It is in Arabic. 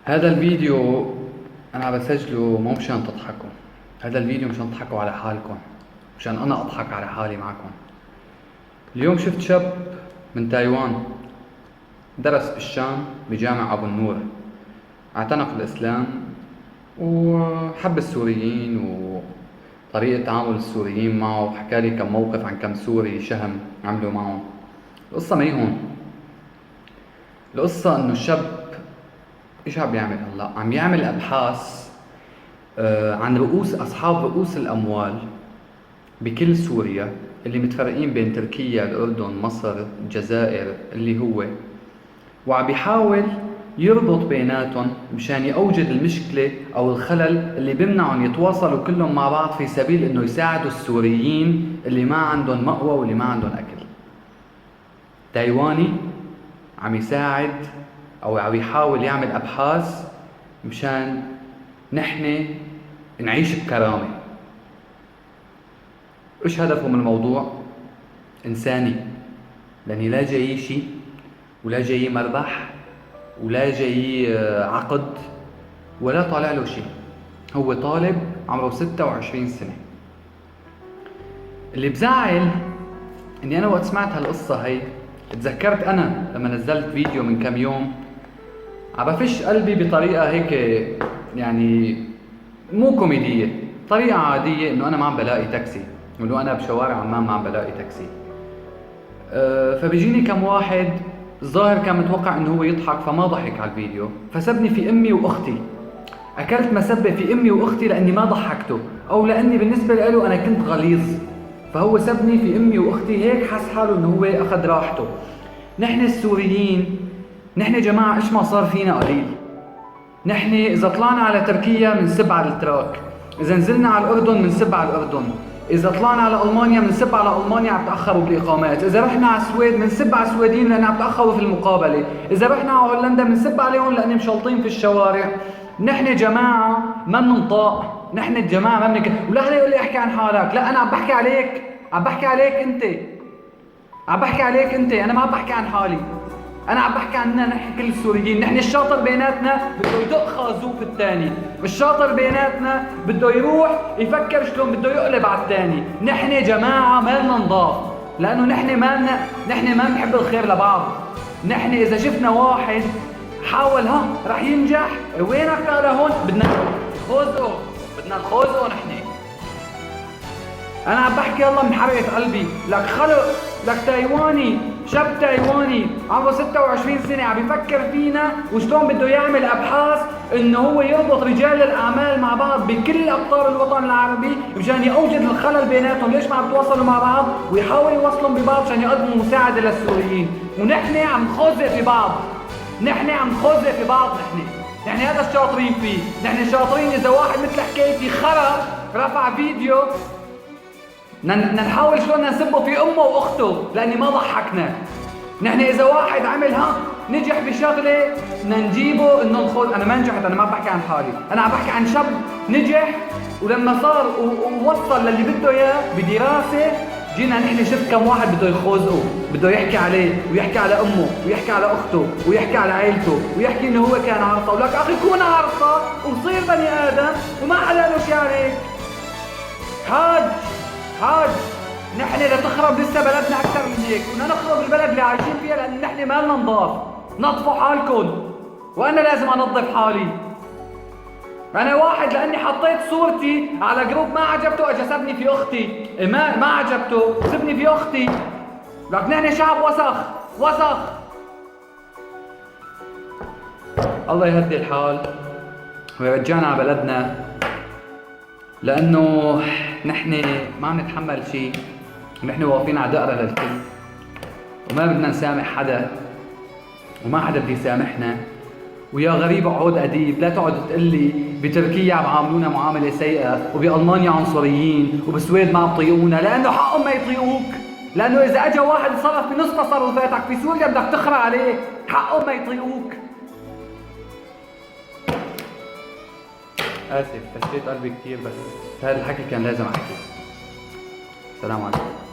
هذا الفيديو أنا عم بسجله مو مشان تضحكوا. هذا الفيديو مشان تضحكوا على حالكم، مشان أنا أضحك على حالي معكم. اليوم شفت شاب من تايوان درس بالشام بجامع أبو النور، اعتنق الإسلام وحب السوريين وطريقة تعامل السوريين معه، وحكى لي كم موقف عن كم سوري شهم عملوا معه. القصة ما هي هون. القصة إنه الشاب إيش عم يعمل هلا؟ عم يعمل أبحاث عن أصحاب رؤوس الأموال بكل سوريا اللي متفرقين بين تركيا، الأردن، مصر، الجزائر اللي هو، وعم بيحاول يربط بيناتهم مشان يوجد المشكلة أو الخلل اللي بيمنعهم يتواصلوا كلهم مع بعض في سبيل إنه يساعدوا السوريين اللي ما عندهم مأوى واللي ما عندهم أكل. تايواني عم يساعد أو عم يحاول يعمل أبحاث مشان نحن نعيش بكرامة. إيش هدفه من الموضوع؟ إنساني، لأني لا جاي شيء ولا جاي مربح ولا جاي عقد ولا طالع له شيء. هو طالب عمره 26 سنة. اللي بزعل إني أنا وقت سمعت هالقصة هي تذكرت أنا لما نزلت فيديو من كم يوم عم بفش قلبي بطريقة هيك، يعني مو كوميدية، طريقة عادية، إنه أنا ما عم بلاقي تاكسي، إنه أنا بشوارع عمان ما عم بلاقي تاكسي. فبيجيني كم واحد الظاهر كان متوقع إنه هو يضحك فما ضحك على الفيديو، فسبني في أمي وأختي. أكلت مسبة في أمي وأختي لأني ما ضحكته، أو لأني بالنسبة له أنا كنت غليظ، فهو سبني في أمي وأختي. هيك حس حاله إنه هو أخذ راحته. نحن السوريين، نحن جماعة إيش ما صار فينا قليل. نحن إذا طلعنا على تركيا منسب على التراك، إذا نزلنا على الأردن منسب على الأردن، إذا طلعنا على ألمانيا منسب على ألمانيا عم تأخروا بالإقامات، إذا رحنا على السويد منسب على السويديين لأن عم تأخروا في المقابلة، إذا رحنا على هولندا منسب عليهم لأن مشلطين في الشوارع. نحن جماعة ما بننطق، نحن الجماعة ما بنك. ولا حدا يقول لي احكي عن حالك، لا أنا عم بحكي عليك، عم بحكي عليك أنت، عم بحكي عليك أنت، أنا ما عم بحكي عن حالي. أنا عم بحكي عننا نحن كل السوريين. نحن الشاطر بيناتنا بده يدق خازوق الثاني، الشاطر بيناتنا بده يروح يفكر شلون بده يقلب على الثاني. نحن جماعة ما لنا نضاف، لأنه نحن ما بنحب الخير لبعض. نحن إذا شفنا واحد حاول رح ينجح، وينك تعال هون، بدنا نخوزقه نحن. أنا عم بحكي يلا من حرقة قلبي، لك خلق، لك تايواني، شاب تايواني عمره 26 سنة عم يفكر فينا وشلون بده يعمل أبحاث إنه هو يربط رجال الأعمال مع بعض بكل أقطار الوطن العربي مشان يوجد الخلل بيناتهم، ليش ما عم يتواصلوا مع بعض، ويحاول يوصلهم ببعض مشان يقدموا مساعدة للسوريين. ونحن عم نخوزق في بعض، نحن هذا الشاطرين فيه. نحن شاطرين إذا واحد مثل حكايتي خرب رفع فيديو نحاول شلون نسبه في امه واخته لاني ما ضحكنا. نحن اذا واحد عمل نجح بشغله نجيبه انه نخوض. انا ما نجحت، انا ما بحكي عن حالي، انا عم بحكي عن شاب نجح، ولما صار ووصل للي بده اياه بدراسه، جينا نحن شفت كم واحد بده يخوزقه، بده يحكي عليه ويحكي على امه ويحكي على اخته ويحكي على عائلته ويحكي انه هو كان عرصه. ولك اخي كون عرصه وصير بني ادم وما حدا له شي عليك. حاج نحن لتخرب لسه بلدنا اكثر من هيك، بدنا نخرب البلد اللي عايشين فيها لان نحن ما لنا نضاف. نظفوا حالكم، وانا لازم انظف حالي. انا واحد لاني حطيت صورتي على جروب ما عجبته اجى سبني في اختي، ما عجبته سبني في اختي. لكن نحن شعب وسخ. الله يهدي الحال ويرجعنا على بلدنا، لأنه نحن ما عم نتحمل شيء، ونحن واقفين على دقرة للكل، وما بدنا نسامح حدا، وما حدا بده يسامحنا. ويا غريب عود أديب، لا تقعد تقلي بتركيا عم عاملونا معاملة سيئة، وبألمانيا عنصريين، وبالسويد ما عم يطيقونا، لأنه حقهم ما يطيقوك. لأنه إذا أجا واحد صرف بنص تصرفاتك في سوريا بدك تخرع عليه، حقهم ما يطيقوك. آسف فشيت قلبي كتير، بس هذا الحكي كان لازم أحكي. السلام عليكم.